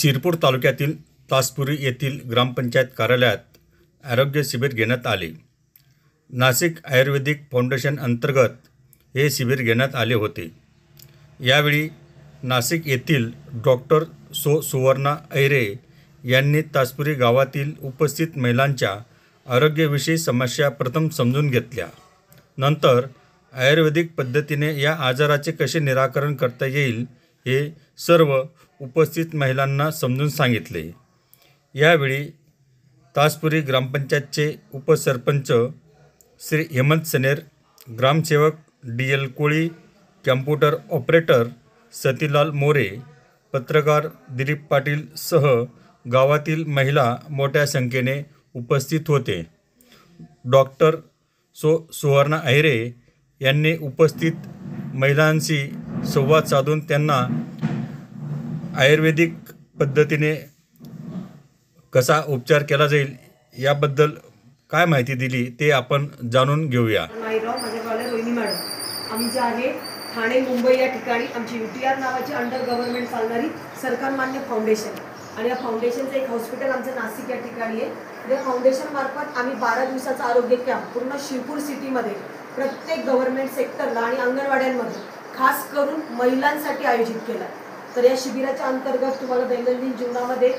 शिरपूर तालुक्यातील तासपुरी येथील ग्रामपंचायत कार्यालयात आरोग्य शिबिर घेण्यात आले। नाशिक आयुर्वेदिक फाउंडेशन अंतर्गत हे शिबिर घेण्यात आले होते। यावेळी नाशिक येथील डॉक्टर सुवर्णा अहिरे यांनी तासपुरी गावातील उपस्थित महिलांच्या आरोग्याविषयी समस्या प्रथम समजून घेतल्या। नंतर आयुर्वेदिक पद्धतीने या आजाराचे कसे निराकरण करता येईल हे सर्व उपस्थित महिलांना समजून सांगितले। यावेळी तासपुरी ग्रामपंचायतचे उपसरपंच श्री हेमंत सनेर, ग्रामसेवक DL कोळी, कॅम्प्युटर ऑपरेटर सतीलाल मोरे, पत्रकार दिलीप पाटील सह गावातील महिला मोठ्या संख्येने उपस्थित होते। डॉक्टर सुवर्णा अहिरे यांनी उपस्थित महिलांशी संवाद साधून त्यांना आयुर्वेदिक पद्धतीने कसा उपचार केला जाईल याबद्दल काय माहिती दिली ते आपण जाणून घेऊया। माझ्याकडे रोहिणी मॅडम, आम्ही जे आहे ठाणे मुंबई या ठिकाणी आमची UTR नावाची अंडर गव्हर्नमेंट चालणारी सरकारमान्य फाउंडेशन आणि या फाउंडेशनचं एक हॉस्पिटल आमचं नाशिक या ठिकाणी आहे। या फाउंडेशन मार्फत आम्ही 12 दिवसाचा आरोग्य कॅम्प पूर्ण शिरपूर सिटीमध्ये प्रत्येक गव्हर्नमेंट सेक्टरला आणि अंगणवाड्यांमध्ये खास करून महिलांसाठी आयोजित केला। तर या शिबिराच्या अंतर्गत तुम्हाला दैनंदिन जीवनामध्ये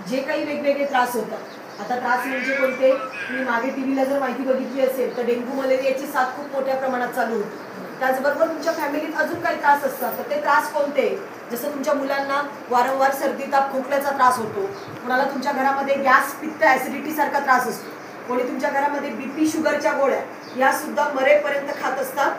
जे काही वेगवेगळे त्रास होतात, आता त्रास म्हणजे कोणते, मी मागे टीव्हीला जर माहिती बघितली असेल तर डेंग्यू मलेरियाची साथ खूप मोठ्या प्रमाणात चालू होती। त्याचबरोबर तुमच्या फॅमिलीत अजून काही त्रास असतात, तर ते त्रास कोणते, जसं तुमच्या मुलांना वारंवार सर्दी ताप खोकल्याचा त्रास होतो, कोणाला तुमच्या घरामध्ये गॅस पित्त ॲसिडिटी सारखा त्रास असतो, कोणी तुमच्या घरामध्ये BP शुगरच्या गोळ्या या सुद्धा मरेपर्यंत खात असतात,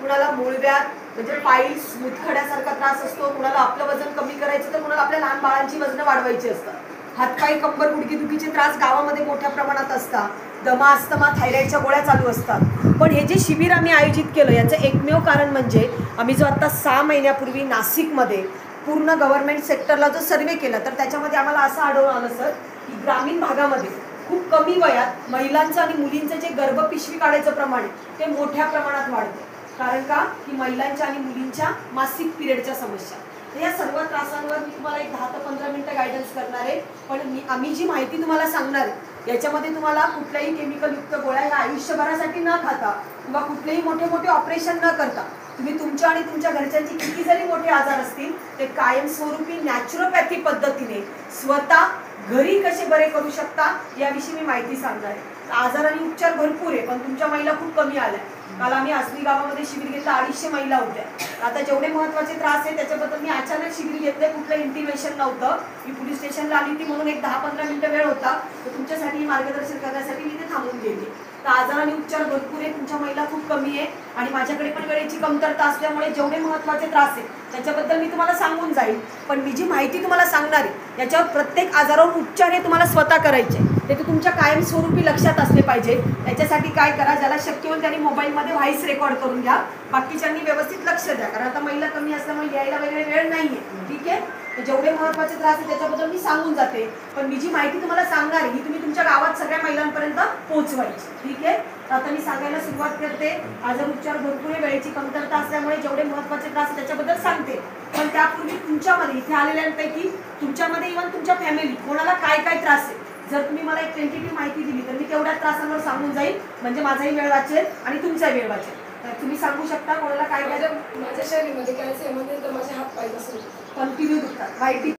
कुणाला मूळव्याध म्हणजे पाईल्स मुतखड्यासारखा त्रास असतो, कुणाला आपलं वजन कमी करायचं तर कुणाला आपल्या लहान बाळांची वजनं वाढवायची असतात, हातपाय कंबर गुडघेदुखीचे त्रास गावामध्ये मोठ्या प्रमाणात असतात, दमा अस्थमा थायरॉइडच्या गोळ्या चालू असतात। पण हे जे शिबिर आम्ही आयोजित केलं याचं एकमेव कारण म्हणजे आम्ही जो आता 6 महिन्यापूर्वी नाशिकमध्ये पूर्ण गव्हर्नमेंट सेक्टरला जो सर्वे केला तर त्याच्यामध्ये आम्हाला असं आढळून आलं सर की ग्रामीण भागामध्ये खूप कमी वयात महिलांचं आणि मुलींचं जे गर्भपिशवी काढायचं प्रमाण ते मोठ्या प्रमाणात वाढतं। कारण का की महिलांच्या आणि मुलींच्या मासिक पिरियडच्या समस्या, तर या सर्व त्रासांवर मी तुम्हाला एक 10 ते 15 मिनिटं गायडन्स करणार आहे। पण आम्ही जी माहिती तुम्हाला सांगणार आहे याच्यामध्ये तुम्हाला कुठल्याही केमिकलयुक्त गोळ्या ह्या आयुष्यभरासाठी न खाता किंवा कुठलेही मोठे ऑपरेशन न करता तुम्ही तुमच्या आणि तुमच्या घरच्यांची किती जरी मोठे आजार असतील ते कायमस्वरूपी नॅचरोपॅथी पद्धतीने स्वतः घरी कसे बरे करू शकता याविषयी मी माहिती सांगणार आहे। आजार आणि उपचार भरपूर आहे पण तुमच्या महिला खूप कमी आल्या। काल आम्ही आसरी गावामध्ये शिबिर घेतलं, 250 महिला होत्या। आता जेवढे महत्त्वाचे त्रास आहे त्याच्याबद्दल मी अचानक शिबिर घेतले, कुठलं इंटिमेशन नव्हतं, मी पोलीस स्टेशनला आली होती म्हणून एक 10-15 मिनिटं वेळ होता, तर तुमच्यासाठी मार्गदर्शन करण्यासाठी मी ते थांबून गेले। तर आजार आणि उपचार भरपूर आहे, तुमच्या महिला खूप कमी आहे आणि माझ्याकडे पण वेळेची कमतरता असल्यामुळे जेवढे महत्त्वाचे त्रास आहे त्याच्याबद्दल मी तुम्हाला सांगून जाईल। पण मी जी माहिती तुम्हाला सांगणार आहे याच्यावर प्रत्येक आजारावर उपचार हे तुम्हाला स्वतः करायचे, ते तुमच्या कायमस्वरूपी लक्षात असले पाहिजे। त्याच्यासाठी काय करा, ज्याला शक्य होईल त्यांनी मोबाईलमध्ये व्हॉइस रेकॉर्ड करून घ्या, बाकीच्यांनी व्यवस्थित लक्ष द्या कारण आता महिला कमी असल्यामुळे यायला वगैरे वेळ नाही आहे। ठीक आहे, जेवढे महत्त्वाचे त्रास आहे त्याच्याबद्दल मी सांगून जाते, पण मी जी माहिती तुम्हाला सांगणार ही तुम्ही तुमच्या गावात सगळ्या महिलांपर्यंत पोहोचवायची। ठीक आहे, तर आता मी सांगायला सुरुवात करते। आजार उपचार भरपूर आहे, वेळेची कमतरता असल्यामुळे जेवढे महत्त्वाचे त्रास आहे त्याच्याबद्दल सांगते, पण त्यापूर्वी तुमच्यामध्ये इथे आलेल्यांपैकी तुमच्यामध्ये इव्हन तुमच्या फॅमिली कोणाला काय काय त्रास आहे जर तुम्ही मला एक टेंटेटिव्ह माहिती दिली तर मी तेवढ्या त्रासांवर सांगून जाईल, म्हणजे माझाही वेळ वाचेल आणि तुमचाही वेळ वाचेल। तर तुम्ही सांगू शकता कोणाला काय काय? माझ्या शरीरामध्ये कॅल्शियम मध्ये तर माझे हात पाय कंटिन्यू दुखतात, वाईट